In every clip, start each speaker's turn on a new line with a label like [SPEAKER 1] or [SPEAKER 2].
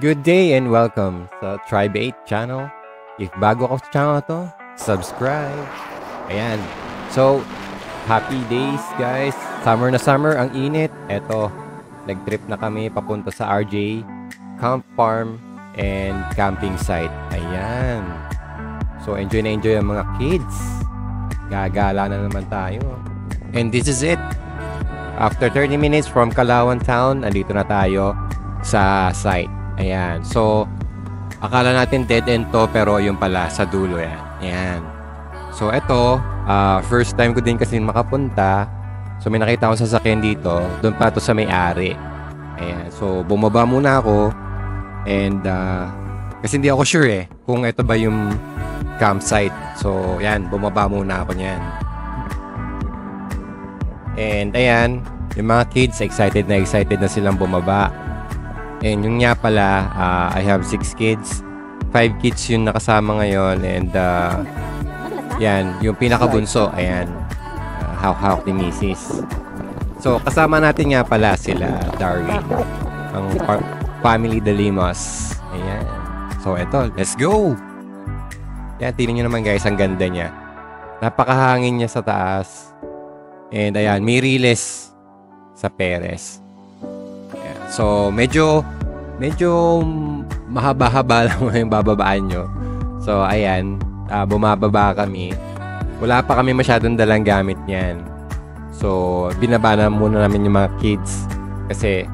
[SPEAKER 1] Good day and welcome sa Tribe 8 channel. If bago ako sa channel to, subscribe. Ayan. So, happy days guys. Summer na summer, ang init. Eto, nag-trip na kami papunta sa RJ Camp Farm and camping site. Ayan. So, enjoy na enjoy ang mga kids. Gagala na naman tayo. And this is it. After 30 minutes from Calauan Town, andito na tayo sa site. Ayan. So, akala natin dead end to, pero yung pala, sa dulo yan. Ayan. So, eto, first time ko din kasi makapunta. So, may nakita akong sasakyan dito. Doon pa to sa may-ari. Ayan. So, bumaba muna ako. And, kasi hindi ako sure kung ito ba yung campsite. So, ayan. Bumaba muna ako niyan. And, ayan. Yung mga kids, excited na silang bumaba. And yung nga pala, I have 6 kids. 5 kids yung nakasama ngayon. And yan, yung pinakabunso, ayan, hawak ni Mrs. So, kasama natin nga pala sila, Darwin. Ang family de Limos. Ayan. So, eto, let's go! Yan, tingnan nyo naman guys, ang ganda niya. Napakahangin niya sa taas. And ayan, may riles sa Perez. So, medyo mahaba-haba lang yung bababaan nyo. So, ayan. Bumababa kami. Wala pa kami masyadong dalang gamit niyan. So, binaba na muna namin yung mga kids. Kasi,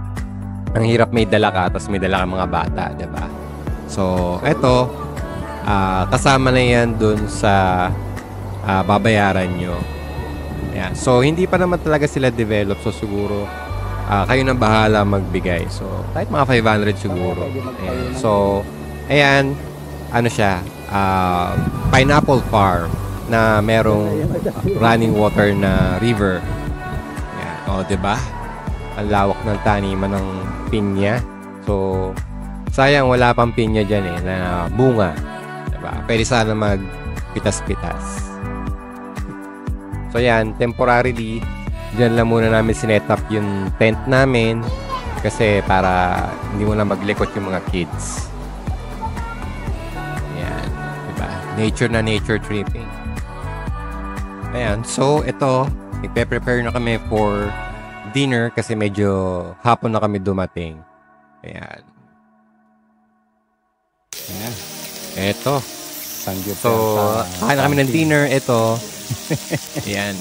[SPEAKER 1] ang hirap may dala ka, tapos may dala ka mga bata, diba? So, eto. Kasama na yan dun sa babayaran nyo. Ayan. So, hindi pa naman talaga sila develop. So, siguro, kayo na bahala magbigay. So, kahit mga 500 siguro. Ayan. So, ayan. Ano siya? Pineapple farm na merong running water na river. Ayan. O, diba? Ang lawak ng taniman ng pinya. So, sayang wala pang pinya dyan na bunga. Diba? Pwede sana magpitas-pitas. So, ayan. Temporarily, diyan lang muna namin sinet up yung tent namin kasi para hindi mo na maglikot yung mga kids. Ayan. Diba? Nature na nature tripping. Ayan. So, ito. Nagpe-prepare na kami for dinner kasi medyo hapon na kami dumating. Ayan. Ayan. Ito. So, kain na kami ng dinner. Ito. Ayan.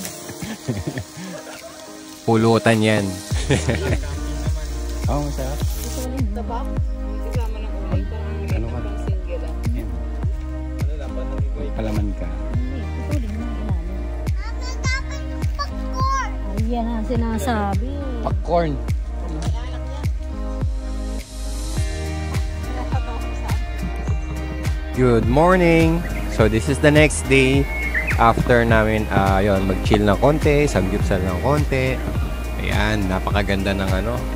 [SPEAKER 1] Pulutan yan.
[SPEAKER 2] Oo, masarap.
[SPEAKER 3] Tabak? Kasama ng ulay. Parang may single lang.
[SPEAKER 2] Ano lang ba? May palaman ka.
[SPEAKER 4] Ayan ang sinasabi.
[SPEAKER 2] Popcorn.
[SPEAKER 1] Good morning! So, this is the next day. After namin, yun, mag-chill ng konti, samgyupsal ng konti. Ayan, napakaganda ng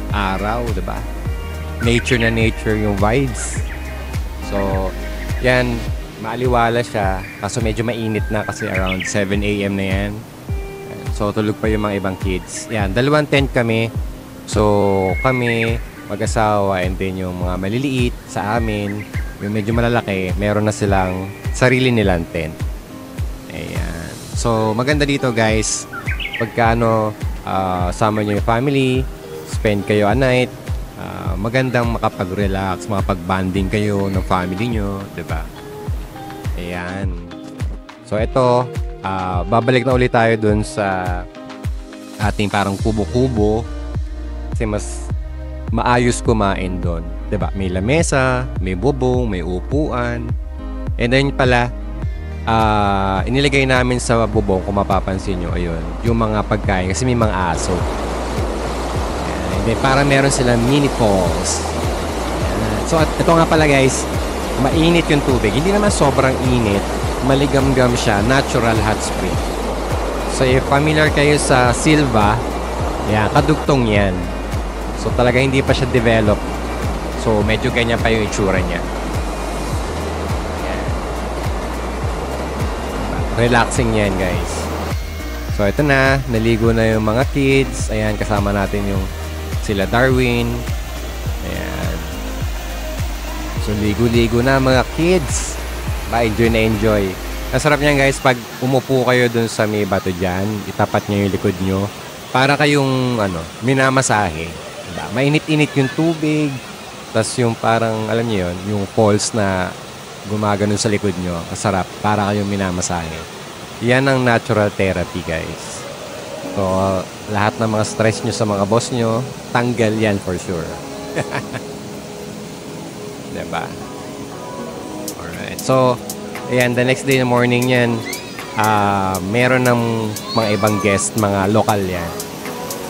[SPEAKER 1] araw, diba? Nature na nature yung vibes. So, yan, maaliwala siya. Kaso medyo mainit na kasi around 7 AM na yan. So, tulog pa yung mga ibang kids. Yan, 2 tent kami. So, kami, mag-asawa, and then yung mga maliliit sa amin, yung medyo malalaki, meron na silang sarili nilang tent. Ayan. So, maganda dito guys. Pagka sama nyo yung family, spend kayo a night, magandang makapag-relax, makapag-banding kayo ng family nyo, diba? Ayan. So, ito, babalik na ulit tayo dun sa ating parang kubo-kubo kasi mas maayos kumain dun. Diba? May lamesa, may bubong, may upuan. And then pala, inilagay namin sa bubong, kung mapapansin nyo, ayun, yung mga pagkain kasi may mga aso. Ayan. And then, parang meron silang mini falls. Ayan. So, ito nga pala guys, mainit yung tubig. Hindi naman sobrang init. Maligamgam siya. Natural hot spring. So, if familiar kayo sa Silva, yan, kadugtong yan. So, talaga hindi pa siya develop. So, medyo ganyan pa yung itsura niya. Relaxing yan guys. So ito na, naligo na yung mga kids. Ayan, kasama natin yung sila Darwin. Ayan. So, ligo-ligo na mga kids. Enjoy na enjoy. Ang sarap niyan guys, pag umupo kayo dun sa may bato dyan, itapat nyo yung likod nyo. Para kayong, minamasahe. Diba? Mainit-init yung tubig. Tapos yung parang, alam niyo yun, yung falls na gumaganon sa likod nyo. Masarap. Para kayong minamasahe. Yan ang natural therapy guys. So, lahat ng mga stress nyo sa mga boss nyo, tanggal yan for sure. Diba? Alright. So, ayan, the next day in the morning yan, meron ng mga ibang guest, mga lokal yan.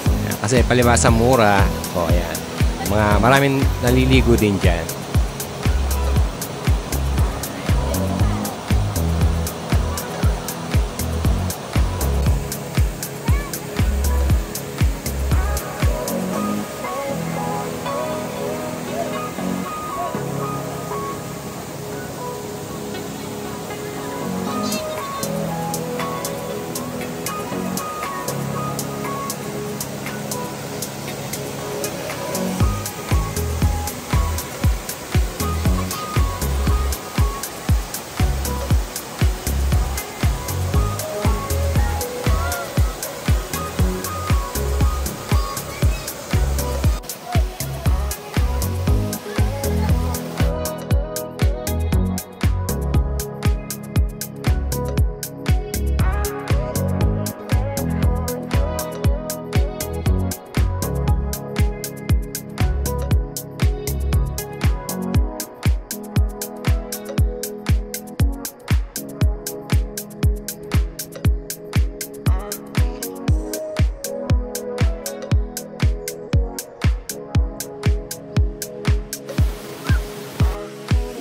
[SPEAKER 1] Ayan, kasi palibasa mura. So, ayan. Maraming naliligo din dyan.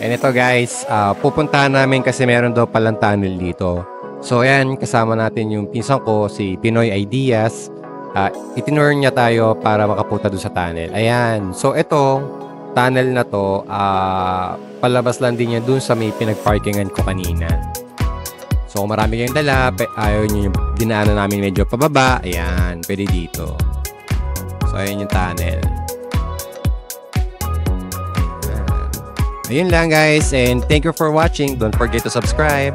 [SPEAKER 1] And ito guys, pupuntahan namin kasi meron daw palang tunnel dito. So ayan, kasama natin yung pinsan ko, si Pinoy Ideas. Itinur niya tayo para makapunta doon sa tunnel. Ayan, so ito, tunnel na to, palabas lang din niya doon sa may pinag-parkingan ko kanina. So marami kayong dala, ayaw nyo yung dinaanan namin medyo pababa. Ayan, pwede dito. So ayan yung tunnel. Ayun lang guys, and thank you for watching. Don't forget to subscribe.